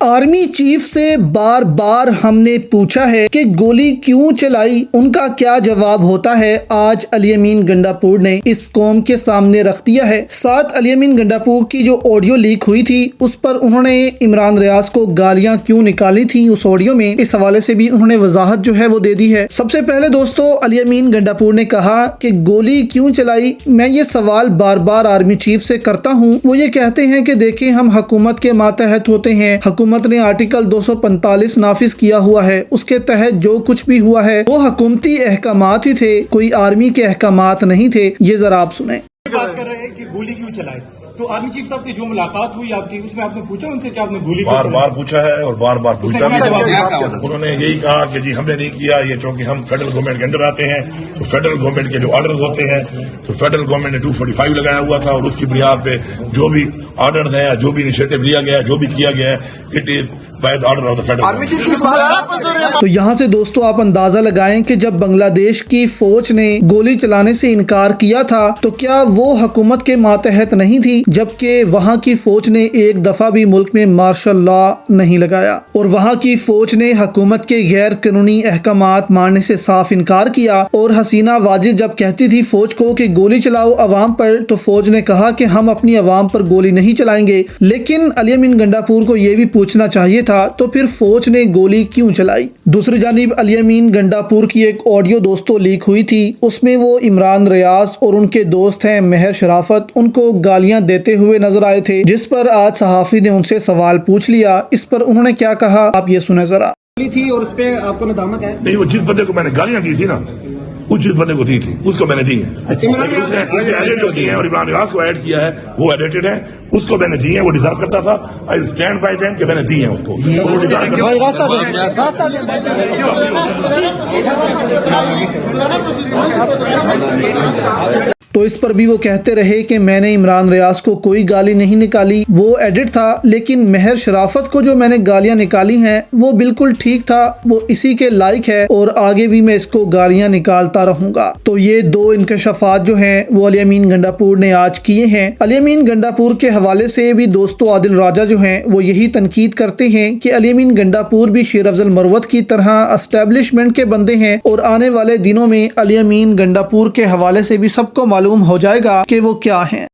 Army chief سے بار بار ہم نے پوچھا ہے کہ گولی کیوں چلائی، ان کا کیا جواب ہوتا ہے۔ آج علی امین گنڈاپور نے اس قوم کے سامنے رکھ دیا ہے۔ ساتھ علی امین گنڈاپور کی جو آڈیو لیک ہوئی تھی اس پر انہوں نے عمران ریاض کو گالیاں کیوں نکالی تھی اس آڈیو میں، اس حوالے سے بھی انہوں نے وضاحت جو ہے وہ دے دی ہے۔ سب سے پہلے دوستو، علی امین گنڈاپور نے کہا کہ گولی کیوں چلائی، میں یہ سوال بار بار آرمی چیف سے کرتا ہوں۔ وہ یہ کہتے ہیں کہ دیکھیں ہم حکومت کے ماتحت ہوتے ہیں، حکومت نے آرٹیکل 245 نافذ کیا ہوا ہے، اس کے تحت جو کچھ بھی ہوا ہے وہ حکومتی احکامات ہی تھے، کوئی آرمی کے احکامات نہیں تھے۔ یہ ذرا آپ سنیں۔ بات کر رہے ہیں کہ گولی کیوں چلائے، تو آرمی چیف صاحب سے جو ملاقات ہوئی آپ کی، اس میں آپ نے پوچھا ان سے کہ آپ نے گولی بار بار پوچھا ہے اور بار بار پوچھتا بھی ہے۔ انہوں نے یہی کہا کہ جی ہم نے نہیں کیا، یہ چونکہ ہم فیڈرل گورنمنٹ کے انڈر آتے ہیں تو فیڈرل گورنمنٹ کے جو آرڈرز ہوتے ہیں تو فیڈرل گورنمنٹ نے 245 لگایا ہوا تھا، اور اس کی بنیاد پہ جو بھی آرڈرز ہیں، جو بھی انیشیٹو لیا گیا ہے، جو بھی کیا گیا ہے، it is by the order of the federal. تو یہاں سے دوستو آپ اندازہ لگائیں کہ جب بنگلہ دیش کی فوج نے گولی چلانے سے انکار کیا تھا تو کیا وہ حکومت کے ماتحت نہیں تھی، جبکہ وہاں کی فوج نے ایک دفعہ بھی ملک میں مارشل لا نہیں لگایا، اور وہاں کی فوج نے حکومت کے غیر قانونی احکامات ماننے سے صاف انکار کیا۔ اور حسینہ واجد جب کہتی تھی فوج کو کہ گولی چلاؤ عوام پر، تو فوج نے کہا کہ ہم اپنی عوام پر گولی نہیں چلائیں گے۔ لیکن علی امین گنڈاپور کو یہ بھی پوچھنا چاہیے تھا تو پھر فوج نے گولی کیوں چلائی۔ دوسری جانب علی امین گنڈاپور کی ایک آڈیو دوستو لیک ہوئی تھی، اس میں وہ عمران ریاض اور ان کے دوست ہیں مہر شرافت، ان کو گالیاں دیتے ہوئے نظر آئے تھے، جس پر آج صحافی نے ان سے سوال پوچھ لیا۔ اس پر انہوں نے کیا کہا آپ یہ سنیں ذرا۔ تھی اور اس پہ آپ کو ندامت ہے؟ نہیں، وہ جس بندے کو میں نے گالیاں دی تھی نا، اس جس بندے کو دی تھی اس کو میں نے دی ہیں، اس نے ایڈٹ جو کی ہیں اور عمران ریاض کو ایڈ کیا ہے وہ ایڈیٹڈ ہے، اس کو میں نے دی ہیں، وہ ڈیزرو کرتا تھا۔ آئی اسٹینڈ بائی دیم کہ میں نے دی ہیں اس کو، وہ ڈیزرو کرتا۔ تو اس پر بھی وہ کہتے رہے کہ میں نے عمران ریاض کو کوئی گالی نہیں نکالی، وہ ایڈٹ تھا، لیکن مہر شرافت کو جو میں نے گالیاں نکالی ہیں وہ بالکل ٹھیک تھا، وہ اسی کے لائق ہے، اور آگے بھی میں اس کو گالیاں نکالتا رہوں گا۔ تو یہ دو انکشافات جو ہیں وہ علی امین گنڈاپور نے آج کیے ہیں۔ علی امین گنڈاپور کے حوالے سے بھی دوستو عادل راجہ جو ہیں وہ یہی تنقید کرتے ہیں کہ علی امین گنڈاپور بھی شیر افضل مروت کی طرح اسٹیبلشمنٹ کے بندے ہیں، اور آنے والے دنوں میں علی امین گنڈاپور کے حوالے سے بھی سب کو معلوم ہو جائے گا کہ وہ کیا ہیں۔